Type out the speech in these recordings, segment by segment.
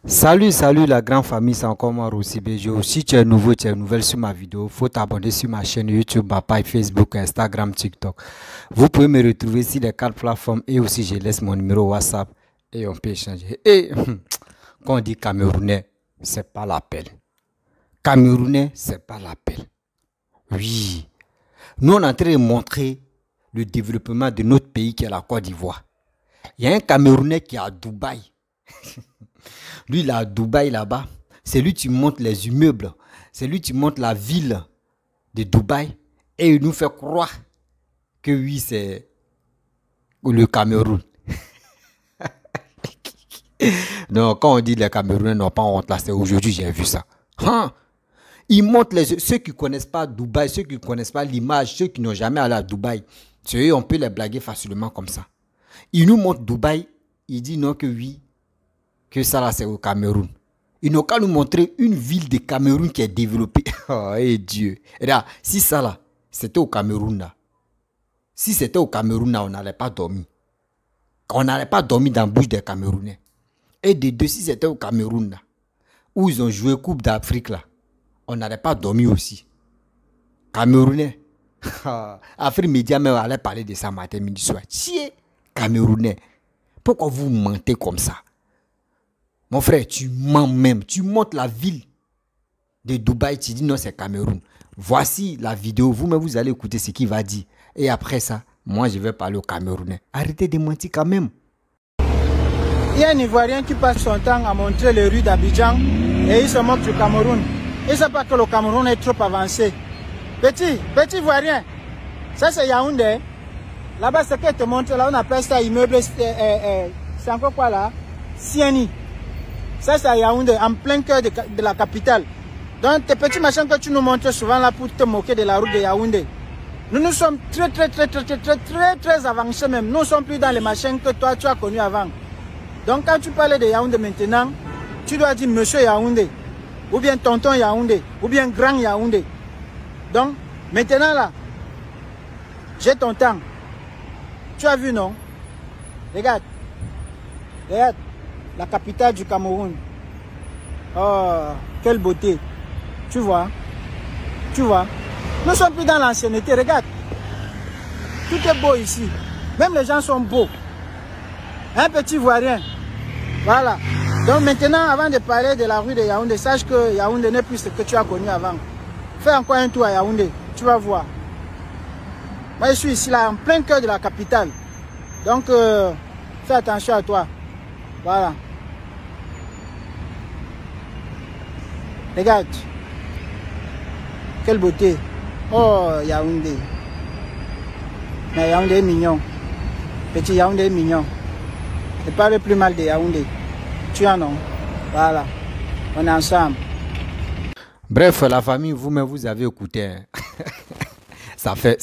Salut la grande famille, c'est encore moi Rossi Bejo. Si tu es nouveau, tu es nouvelle sur ma vidéo, faut t'abonner sur ma chaîne YouTube, ma page Facebook, Instagram, TikTok. Vous pouvez me retrouver sur les 4 plateformes et aussi je laisse mon numéro WhatsApp et on peut échanger. Et quand on dit Camerounais, c'est pas l'appel. Camerounais, c'est pas l'appel. Oui, nous on est en train de montrer le développement de notre pays qui est la Côte d'Ivoire. Il y a un Camerounais qui est à Dubaï. Lui, il est à Dubaï là-bas. C'est lui qui monte les immeubles. C'est lui qui monte la ville de Dubaï. Et il nous fait croire que oui, c'est le Cameroun. Non, quand on dit les Camerounais n'ont pas honte là, c'est aujourd'hui j'ai vu ça. Hein? Ils montent ceux qui ne connaissent pas Dubaï, ceux qui ne connaissent pas l'image, ceux qui n'ont jamais allé à Dubaï. Ceux on peut les blaguer facilement comme ça. Ils nous montrent Dubaï, ils disent non que oui, que ça là c'est au Cameroun. Ils n'ont qu'à nous montrer une ville de Cameroun qui est développée. Oh et Dieu. Et là, si ça là, c'était au Cameroun là. Si c'était au Cameroun là, on n'allait pas dormir. On n'allait pas dormir dans la bouche des Camerounais. Et de deux, si c'était au Cameroun là, où ils ont joué Coupe d'Afrique là, on n'allait pas dormir aussi. Camerounais. Afrique Média même allait parler de ça matin, midi, soir. Tiens, Camerounais. Pourquoi vous mentez comme ça? Mon frère, tu mens même. Tu montes la ville de Dubaï, tu dis non, c'est Cameroun. Voici la vidéo. Vous-même, vous allez écouter ce qu'il va dire. Et après ça, moi, je vais parler au Camerounais. Arrêtez de mentir quand même. Il y a un Ivoirien qui passe son temps à montrer les rues d'Abidjan et il se moque du Cameroun. Il ne sait pas que le Cameroun est trop avancé. Petit Ivoirien, ça c'est Yaoundé. Là-bas, ce qu'elle te montre, là, on appelle ça immeuble, c'est encore quoi là? Sieni. Ça c'est à Yaoundé, en plein cœur de la capitale. Donc, tes petits machins que tu nous montres souvent là pour te moquer de la route de Yaoundé. Nous sommes très avancés même. Nous ne sommes plus dans les machins que toi, tu as connus avant. Donc, quand tu parles de Yaoundé maintenant, tu dois dire Monsieur Yaoundé, ou bien Tonton Yaoundé, ou bien Grand Yaoundé. Donc, maintenant là, j'ai ton temps. Tu as vu, non? Regarde. Regarde. La capitale du Cameroun. Oh, quelle beauté. Tu vois? Tu vois? Nous ne sommes plus dans l'ancienneté. Regarde. Tout est beau ici. Même les gens sont beaux. Un petit Ivoirien. Voilà. Donc maintenant, avant de parler de la rue de Yaoundé, sache que Yaoundé n'est plus ce que tu as connu avant. Fais encore un tour à Yaoundé. Tu vas voir. Moi, je suis ici, là, en plein cœur de la capitale. Donc, fais attention à toi. Voilà. Regarde. Quelle beauté. Oh, Yaoundé. Mais Yaoundé est mignon. Petit Yaoundé est mignon. Ne parle plus mal de Yaoundé. Tu en as. Voilà. On est ensemble. Bref, la famille, vous-même, vous avez écouté. Hein. ça fait,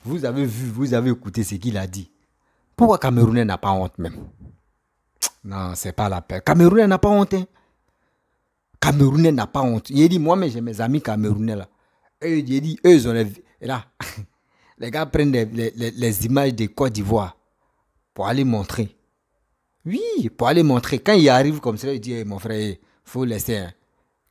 vous avez vu, vous avez écouté ce qu'il a dit. Pourquoi Camerounais n'a pas honte même? Non, c'est pas la peine. Camerounais n'a pas honte. Hein? Camerounais n'a pas honte. Il dit, moi, mais j'ai mes amis Camerounais là. Eux, il dit, eux, ils ont les... Et là, les gars prennent les images de Côte d'Ivoire pour aller montrer. Oui, pour aller montrer. Quand il arrive comme ça, il dit, hey, mon frère, il faut laisser hein,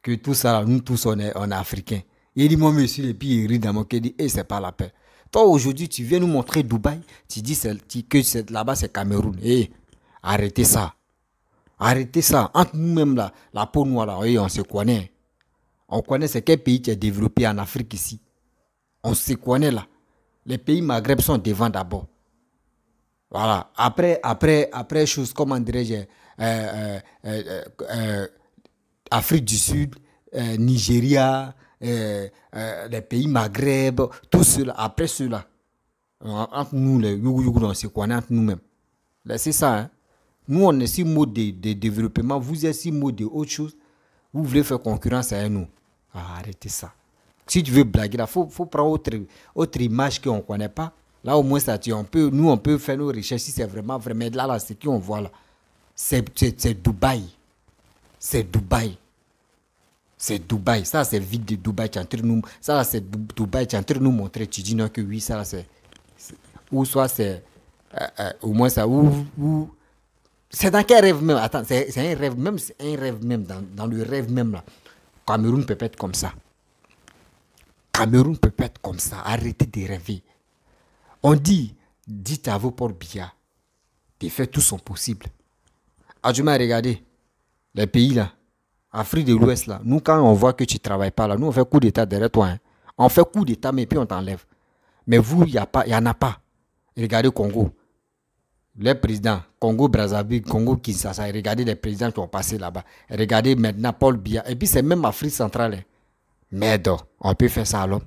que tout ça, nous tous, on est africains. Il dit, moi, monsieur, et puis il rit dans mon cœur, il dit, hey, c'est pas la peine. Toi, aujourd'hui, tu viens nous montrer Dubaï, tu dis que là-bas, c'est Cameroun. Hey, arrêtez ça. Arrêtez ça. Entre nous-mêmes, là, la peau noire, là, oui, on se connaît. On connaît c'est quel pays qui est développé en Afrique ici. On se connaît là. Les pays Maghreb sont devant d'abord. Voilà. Après chose, comment dirais-je, Afrique du Sud, Nigeria, les pays Maghreb, tout cela. Après cela, entre nous, les Yougou, on se connaît entre nous-mêmes. C'est ça, hein. Nous, on est si mode de développement. Vous êtes si mode de autre chose. Vous voulez faire concurrence à nous. Ah, arrêtez ça. Si tu veux blaguer, il faut prendre autre image qu'on ne connaît pas. Là, au moins, ça, nous, on peut faire nos recherches si c'est vraiment. Là, ce qu'on voit là, c'est Dubaï. C'est Dubaï. C'est Dubaï. Ça, c'est vide de Dubaï. Ça, c'est Dubaï. Tu es en train de nous montrer. Tu dis non que oui, ça, c'est. Ou soit c'est. Au moins, ça. C'est dans quel rêve même? Attends, c'est un rêve même, dans le rêve même là. Cameroun peut pas être comme ça. Cameroun peut pas être comme ça. Arrêtez de rêver. On dit, dites à vos Paul Biya de faire tout son possible. Adjuma, regardez, les pays là, Afrique de l'Ouest là, nous quand on voit que tu ne travailles pas là, nous on fait coup d'état derrière toi. Hein. On fait coup d'état mais puis on t'enlève. Mais vous, il n'y en a pas. Regardez Congo. Les présidents, Congo, Brazzaville, Congo, Kinshasa, regardez les présidents qui ont passé là-bas. Regardez maintenant Paul Biya. Et puis c'est même Afrique centrale. Hein. Merde, on peut faire ça alors.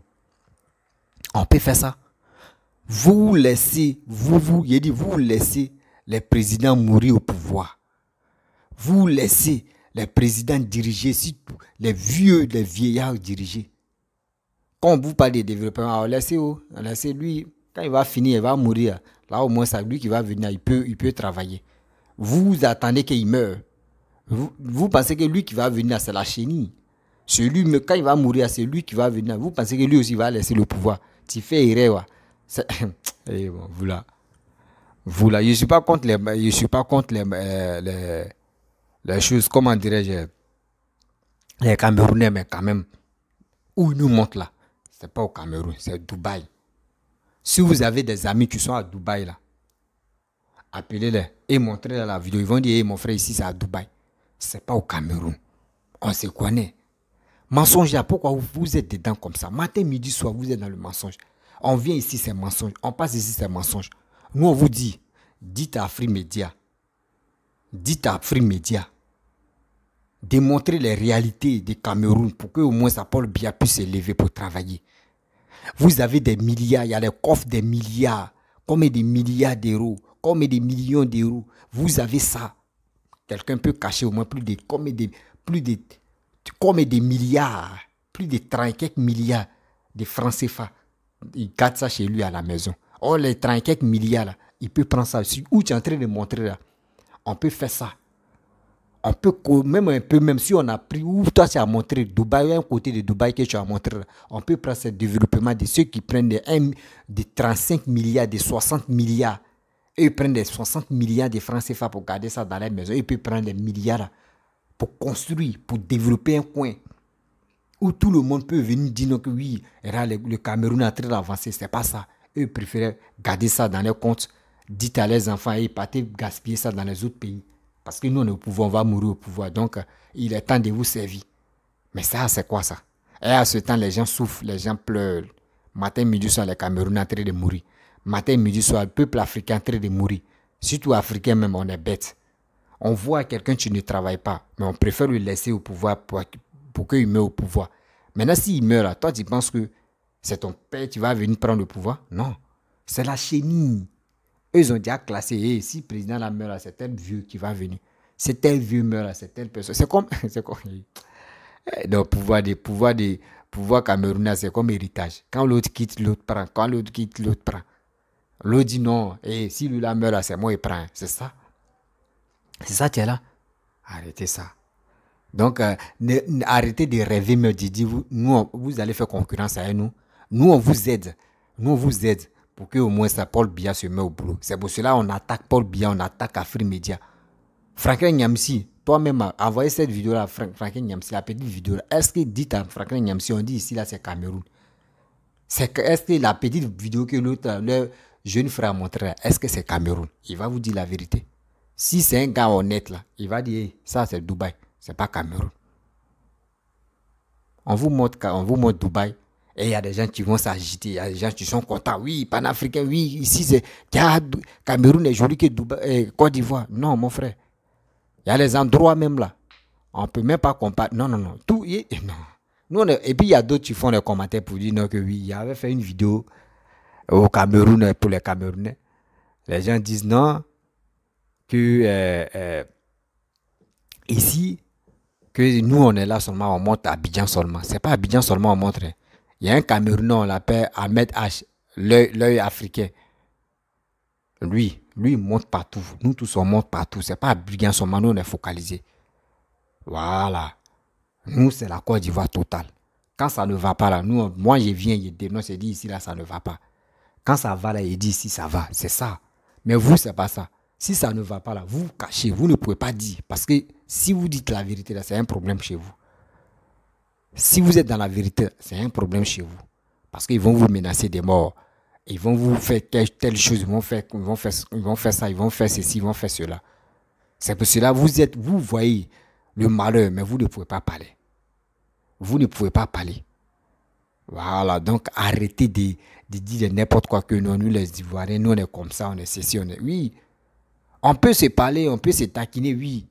On peut faire ça. Vous laissez, vous laissez les présidents mourir au pouvoir. Vous laissez les présidents diriger, surtout les vieillards diriger. Quand vous parlez de développement, laissez lui, quand il va finir, il va mourir. Là, au moins, c'est lui qui va venir, il peut travailler. Vous attendez qu'il meure. Vous pensez que lui qui va venir, c'est la chenille. Celui, quand il va mourir, c'est lui qui va venir. Vous pensez que lui aussi va laisser le pouvoir. Tu fais erreur. Et bon, voilà. Je ne suis pas contre les choses, comment dirais-je, les Camerounais, mais quand même, où ils nous montrent là, c'est pas au Cameroun, c'est Dubaï. Si vous avez des amis qui sont à Dubaï là, appelez-les et montrez-les la vidéo. Ils vont dire, hey, mon frère, ici c'est à Dubaï. C'est pas au Cameroun. On se connaît. Mensonge là, pourquoi vous êtes dedans comme ça? Matin, midi, soir, vous êtes dans le mensonge. On vient ici, c'est mensonge. On passe ici, c'est mensonge. Nous, on vous dit, dites à Afrique Média, démontrer les réalités du Cameroun pour que au moins ça Paul Biya puisse s'élever pour travailler. Vous avez des milliards, il y a les coffres des milliards, comme des milliards d'euros, comme des millions d'euros. Vous avez ça. Quelqu'un peut cacher au moins plus de milliards, plus de 30 quelques milliards de francs CFA. Il garde ça chez lui à la maison. Oh, les 30 quelques milliards là, il peut prendre ça. Où tu es en train de montrer là, on peut faire ça. On peut même un peu, même si on a pris, où toi tu as montré Dubaï, un côté de Dubaï que tu as montré, on peut prendre ce développement de ceux qui prennent des 35 milliards, des 60 milliards. Eux, ils prennent des 60 milliards de francs CFA pour garder ça dans la maison. Ils peuvent prendre des milliards pour construire, pour développer un coin où tout le monde peut venir dire que oui, le Cameroun est en train d'avancer. Ce n'est pas ça. Eux préfèrent garder ça dans leurs comptes. Dites à leurs enfants, et partez gaspiller ça dans les autres pays. Parce que nous, on est au pouvoir, on va mourir au pouvoir. Donc, il est temps de vous servir. Mais ça, c'est quoi ça? Et à ce temps, les gens souffrent, les gens pleurent. Matin, midi, soir, les Camerounais en train de mourir. Matin, midi, soir, le peuple africain en train de mourir. Surtout africain même, on est bête. On voit quelqu'un qui ne travaille pas, mais on préfère le laisser au pouvoir pour qu'il meure au pouvoir. Maintenant, s'il meurt là, toi, tu penses que c'est ton père qui va venir prendre le pouvoir? Non. C'est la chenille. Eux, ils ont déjà classé, hey, si le président là meurt là, c'est tel vieux qui va venir. C'est tel vieux meurt là, c'est telle personne. C'est comme donc, pouvoir camerounais, c'est comme héritage. Quand l'autre quitte, l'autre prend. Quand l'autre quitte, l'autre prend. L'autre dit non, et si lui là meurt là, c'est moi qui prends. C'est ça. C'est ça, tu es là. Arrêtez ça. Donc, arrêtez de rêver, me dites-vous, vous allez faire concurrence à nous. Nous, on vous aide. Nous, on vous aide pour que au moins ça Paul Biya se met au boulot. C'est pour cela qu'on attaque Paul Biya, on attaque Afrique Média. Franklin Nyamsi, toi-même, envoyez cette vidéo-là à Franklin Nyamsi, la petite vidéo-là. Est-ce que dites à Franklin Nyamsi, on dit ici, là, c'est Cameroun. Est-ce que la petite vidéo que l'autre, le jeune frère a montré, est-ce que c'est Cameroun? Il va vous dire la vérité. Si c'est un gars honnête, là, il va dire, ça, c'est Dubaï, c'est pas Cameroun. On vous montre Dubaï. Et il y a des gens qui vont s'agiter, il y a des gens qui sont contents. Oui, panafricain, oui, ici, c'est Cameroun est joli que Dubaï, Côte d'Ivoire. Non, mon frère. Il y a les endroits même là. On ne peut même pas comparer. Non. Tout, non. Nous, et puis, il y a d'autres qui font des commentaires pour dire non, que oui, il avait fait une vidéo au Cameroun pour les Camerounais. Les gens disent non, que ici, que nous, on est là seulement, on monte à Abidjan seulement. Ce n'est pas à Abidjan seulement, on montre. Il y a un Camerounais, on l'appelle Ahmed H, l'œil africain. Lui, il monte partout. Nous tous, on monte partout. Ce n'est pas à Abidjan seulement, nous, on est focalisés. Voilà. Nous, c'est la Côte d'Ivoire totale. Quand ça ne va pas là, moi, je viens, je dénonce, je dis ici, là, ça ne va pas. Quand ça va là, il dit ici, ça va. C'est ça. Mais vous, c'est pas ça. Si ça ne va pas là, vous vous cachez, vous ne pouvez pas dire. Parce que si vous dites la vérité là, c'est un problème chez vous. Si vous êtes dans la vérité, c'est un problème chez vous. Parce qu'ils vont vous menacer des morts. Ils vont vous faire telle chose, ils vont faire ça, ils vont faire ceci, ils vont faire cela. C'est pour cela vous voyez le malheur, mais vous ne pouvez pas parler. Vous ne pouvez pas parler. Voilà, donc arrêtez de dire n'importe quoi que non, nous les Ivoiriens, nous on est comme ça, on est ceci, on est... Oui, on peut se parler, on peut se taquiner, oui.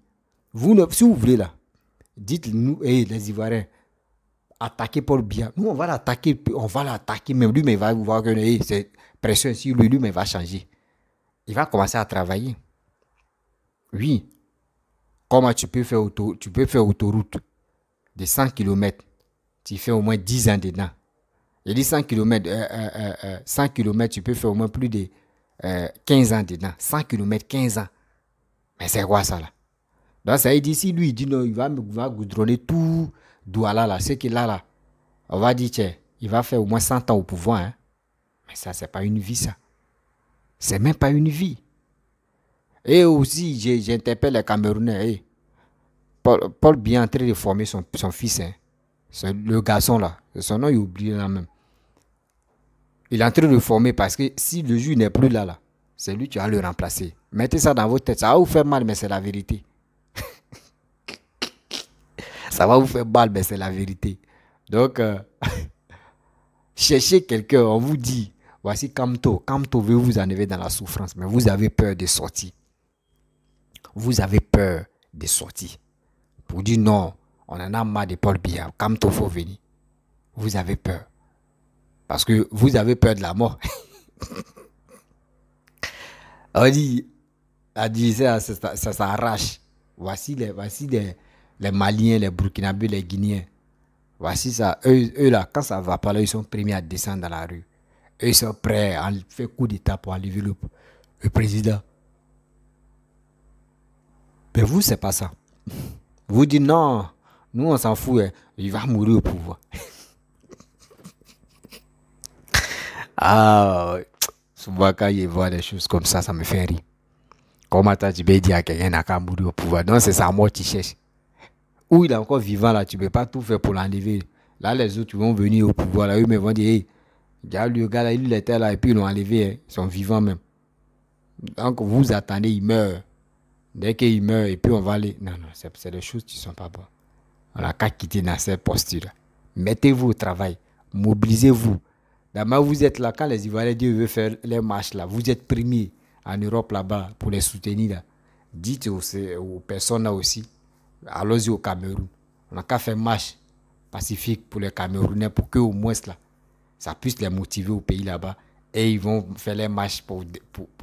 Si vous voulez là, dites-nous, les Ivoiriens, attaquez Paul Biya. Nous, on va l'attaquer, même lui, mais il va voir que c'est pression sur lui, mais il va changer. Il va commencer à travailler. Oui. Comment tu peux faire autoroute de 100 km. Tu fais au moins 10 ans dedans. Il dit 100 km, 100 km, tu peux faire au moins plus de 15 ans dedans. 100 km, 15 ans. Mais c'est quoi ça là? Donc ça, il dit, si lui, il dit non, il va goudronner tout Douala là, ce qu'il a là. On va dire, tiens, il va faire au moins 100 ans au pouvoir. Hein? Mais ça, c'est pas une vie, ça. C'est même pas une vie. Et aussi, j'interpelle les Camerounais. Hey, Paul Biya est en train de former son fils. Hein? Le garçon là. Son nom, il oublie là même. Il est en train de le former parce que si le juge n'est plus là, c'est lui qui va le remplacer. Mettez ça dans votre tête. Ça va vous faire mal, mais c'est la vérité. Ça va vous faire mal, mais c'est la vérité. Donc, cherchez quelqu'un, on vous dit, voici Kamto. Kamto veut vous enlever dans la souffrance, mais vous avez peur de sortir. Vous avez peur de sortir. Pour dire non, on en a marre de Paul Biya. Kamto, faut venir. Vous avez peur. Parce que vous avez peur de la mort. On dit ça s'arrache. Voici les Maliens, les Burkinabés, les Guinéens. Voici ça. Eux là, quand ça va pas là, ils sont premiers à descendre dans la rue. Eux sont prêts à faire coup d'état pour enlever le président. Mais vous, c'est pas ça. Vous dites non, nous on s'en fout, hein. Il va mourir au pouvoir. Ah, souvent quand je vois des choses comme ça me fait rire. Comment tu peux dire à quelqu'un n'a qu'à mourir au pouvoir? Donc c'est sa mort qui cherche. Ou il est encore vivant là, tu ne peux pas tout faire pour l'enlever. Là, les autres vont venir au pouvoir, là, eux me vont dire, hey, le gars là, il était là et puis ils l'ont enlevé, hein. Ils sont vivants même. Donc vous attendez, il meurt. Dès qu'il meurt et puis on va aller. Non, c'est des choses qui ne sont pas bonnes. On n'a qu'à quitter dans cette posture-là. Mettez-vous au travail, mobilisez-vous. D'abord, vous êtes là, quand les Ivoiriens veulent faire les marches là, vous êtes premiers en Europe là-bas pour les soutenir là. Dites aux personnes là aussi, allons-y au Cameroun. On n'a qu'à faire marche pacifique pour les Camerounais pour qu'au moins là, ça puisse les motiver au pays là-bas. Et ils vont faire les marches pour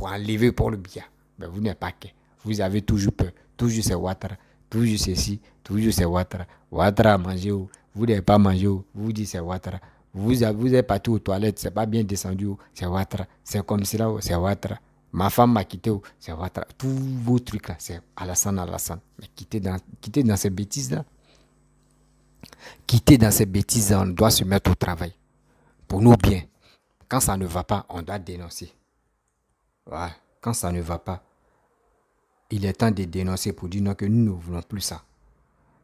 enlever Paul Biya. Mais vous n'êtes pas qu'un. Vous avez toujours peur. Toujours c'est Ouattara. Toujours ceci. Toujours c'est Ouattara. Ouattara a mangé. Vous n'avez pas mangé. Vous dites c'est Ouattara. Vous êtes parti aux toilettes. C'est pas bien descendu. C'est Ouattara. C'est comme cela. C'est Ouattara. Ma femme m'a quitté. C'est Ouattara. Tous vos trucs là. C'est Alassane. Mais quittez dans ces bêtises là. Quittez dans ces bêtises là. On doit se mettre au travail. Pour nous bien. Quand ça ne va pas, on doit dénoncer. Ouais. Quand ça ne va pas, il est temps de dénoncer pour dire non, que nous ne voulons plus ça.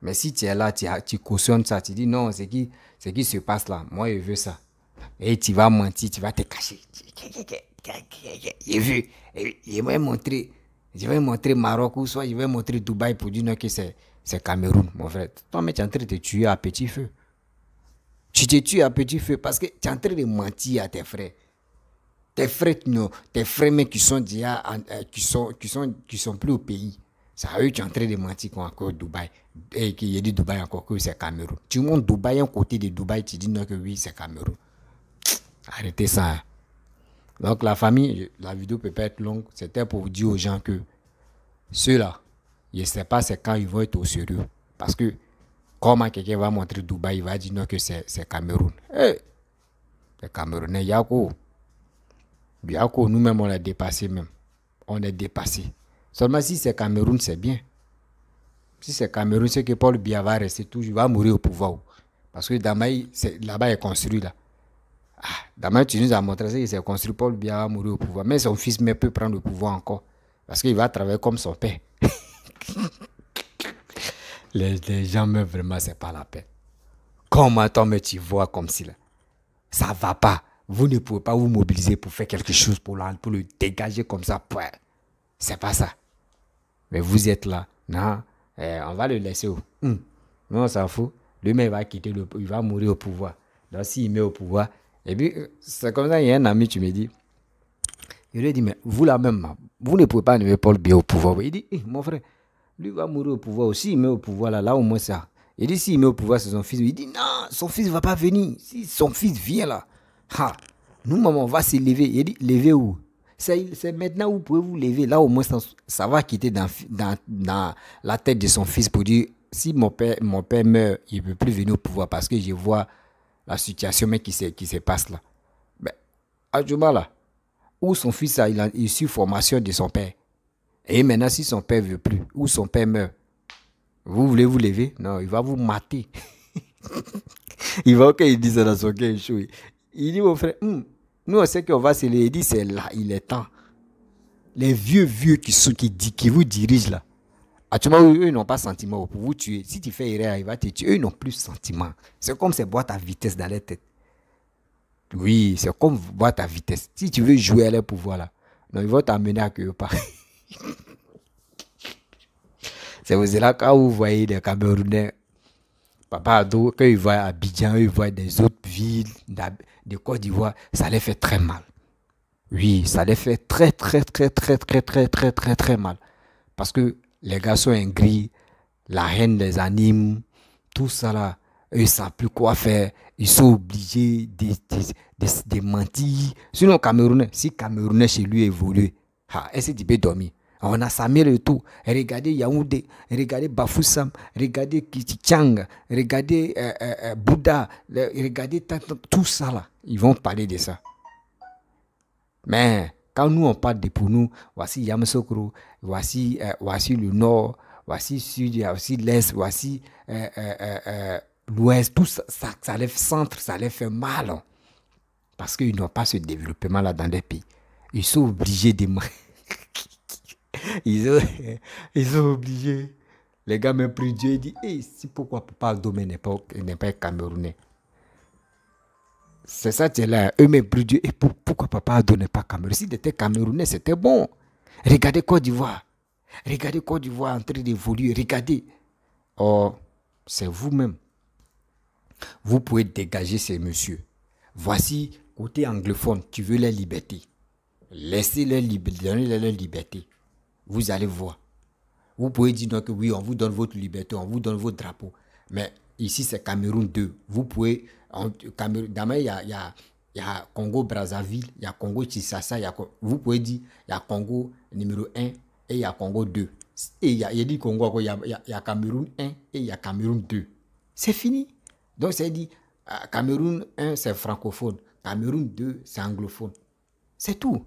Mais si tu es là, tu cautionnes ça, tu dis non, ce qui se passe là, moi je veux ça. Et tu vas mentir, tu vas te cacher. J'ai vu, je vais montrer Maroc ou soit je vais montrer Dubaï pour dire non que c'est Cameroun, mon frère. Toi, mais tu es en train de te tuer à petit feu. Tu te tues à petit feu parce que tu es en train de mentir à tes frères. Tes frères mais qui sont déjà qui sont plus au pays. C'est à eux qui sont en train de mentir encore Dubaï. Et qui dit Dubaï encore que c'est Cameroun. Tu montes Dubaï, un côté de Dubaï, tu dis non que oui, c'est Cameroun. Arrêtez ça. Hein. Donc la famille, la vidéo peut pas être longue. C'était pour dire aux gens que ceux-là, je ne sais pas c'est quand ils vont être au sérieux. Parce que comment quelqu'un va montrer Dubaï, il va dire non que c'est Cameroun. Hey, les Camerounais, Yako, nous-mêmes, on est dépassé même. On est dépassé. Seulement si c'est Cameroun, c'est bien. Si c'est Cameroun, c'est que Paul Biya va rester toujours, il va mourir au pouvoir. Parce que Damaï, là-bas, est construit là. Damaï, tu nous as montré que c'est construit, Paul Biya va mourir au pouvoir. Mais son fils peut prendre le pouvoir encore. Parce qu'il va travailler comme son père. Les gens, mais vraiment, c'est pas la peine. Comment toi, mais tu vois comme si là, ça va pas. Vous ne pouvez pas vous mobiliser pour faire quelque chose, pour le dégager comme ça. C'est pas ça. Mais vous êtes là. Non, on va le laisser. Non, on s'en fout. Lui-même, il va quitter, il va mourir au pouvoir. Donc, s'il met au pouvoir, et puis, c'est comme ça, il y a un ami, tu me dis, il lui dit, mais vous là même, vous ne pouvez pas nommer Paul Biya au pouvoir. Il dit, mon frère, lui va mourir au pouvoir aussi, il met au pouvoir là au moins ça. Il dit, s'il met au pouvoir, c'est son fils. Il dit, non, son fils ne va pas venir. Si son fils vient là, nous, maman, on va se lever. Il dit, lever où? C'est maintenant où vous pouvez vous lever. Là, au moins, ça va quitter dans la tête de son fils pour dire, si mon père meurt, il ne peut plus venir au pouvoir parce que je vois la situation mais qui se passe là. Mais, Adjouma là, où son fils il a reçu formation de son père. Et maintenant, si son père ne veut plus, ou son père meurt, vous voulez vous lever? Non, il va vous mater. Il va il dit ça dans son cœur chaud. Il dit, mon frère, nous on sait qu'on va se lever. Il dit, c'est là, il est temps. Les vieux qui vous dirigent là. Actuellement, eux, ils n'ont pas sentiment pour vous tuer. Si tu fais erreur, il va te tuer. Eux, ils n'ont plus sentiment. C'est comme ces boîtes à vitesse dans leur tête. Oui, c'est comme boîte à vitesse. Si tu veux jouer à leur pouvoir là, non, ils vont t'amener à quelque part. C'est pour cela quand vous voyez des Camerounais, Papa Ado, quand ils voient Abidjan, ils voient des autres villes de Côte d'Ivoire, ça les fait très mal. Oui, ça les fait très mal. Parce que les gars sont ingris, la haine les anime, tout ça là, eux ne savent plus quoi faire, ils sont obligés de mentir. Sinon, Camerounais, si Camerounais chez lui évolue, est-ce que tu peux dormir? On a Samir et tout. Regardez Yaoundé, regardez Bafoussam, regardez Kitichang, regardez Bouddha, regardez tout ça là. Ils vont parler de ça. Mais quand nous on parle de pour nous, voici Yamoussoukro, voici le nord, voici le sud, voici l'est, voici l'ouest, tout ça, ça les centre, ça les fait mal. Hein. Parce qu'ils n'ont pas ce développement là dans des pays. Ils sont obligés de... Ils sont obligés. Les gars me prient Dieu et disent, si pourquoi Papa Domé n'est pas Camerounais. C'est ça, tu es là. Eux me prient Dieu. Et pourquoi Papa Ado n'est pas Camerounais? S'il était Camerounais, c'était bon. Regardez Côte d'Ivoire. Regardez Côte d'Ivoire en train d'évoluer. Regardez. Oh, c'est vous-même. Vous pouvez dégager ces messieurs. Voici, côté anglophone, tu veux la liberté. Laissez-les donner leur liberté. Vous allez voir. Vous pouvez dire donc que oui, on vous donne votre liberté, on vous donne votre drapeau. Mais ici, c'est Cameroun 2. Vous pouvez... D'abord, il y a Congo-Brazzaville, il y a Congo-Kinshasa, vous pouvez dire il y a Congo numéro 1 et il y a Congo 2. Et il y a dit Congo, il y a Cameroun 1 et il y a Cameroun 2. C'est fini. Donc, c'est dit Cameroun 1, c'est francophone. Cameroun 2, c'est anglophone. C'est tout.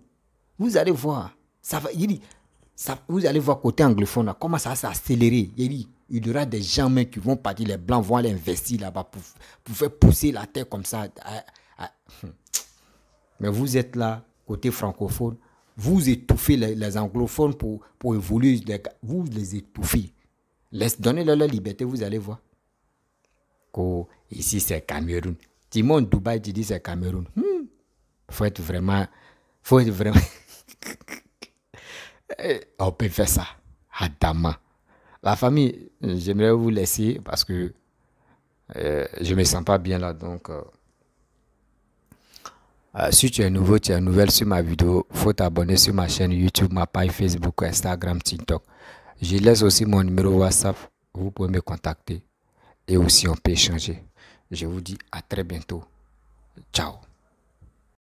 Vous allez voir. Ça va, il dit, vous allez voir côté anglophone, là, comment ça va s'accélérer. Il y aura des gens même qui vont partir, les blancs vont aller investir là-bas pour faire pousser la terre comme ça. Mais vous êtes là, côté francophone, vous étouffez les anglophones pour évoluer. Vous les étouffez. Donnez-leur la liberté, vous allez voir. Ici, c'est Cameroun. Timon Dubaï, tu dis c'est Cameroun. Faut être vraiment... On peut faire ça. Adama. La famille, j'aimerais vous laisser parce que je me sens pas bien là. Donc, si tu es nouveau, tu es nouvelle sur ma vidéo, faut t'abonner sur ma chaîne YouTube, ma page Facebook, Instagram, TikTok. Je laisse aussi mon numéro WhatsApp. Vous pouvez me contacter. Et aussi, on peut échanger. Je vous dis à très bientôt. Ciao.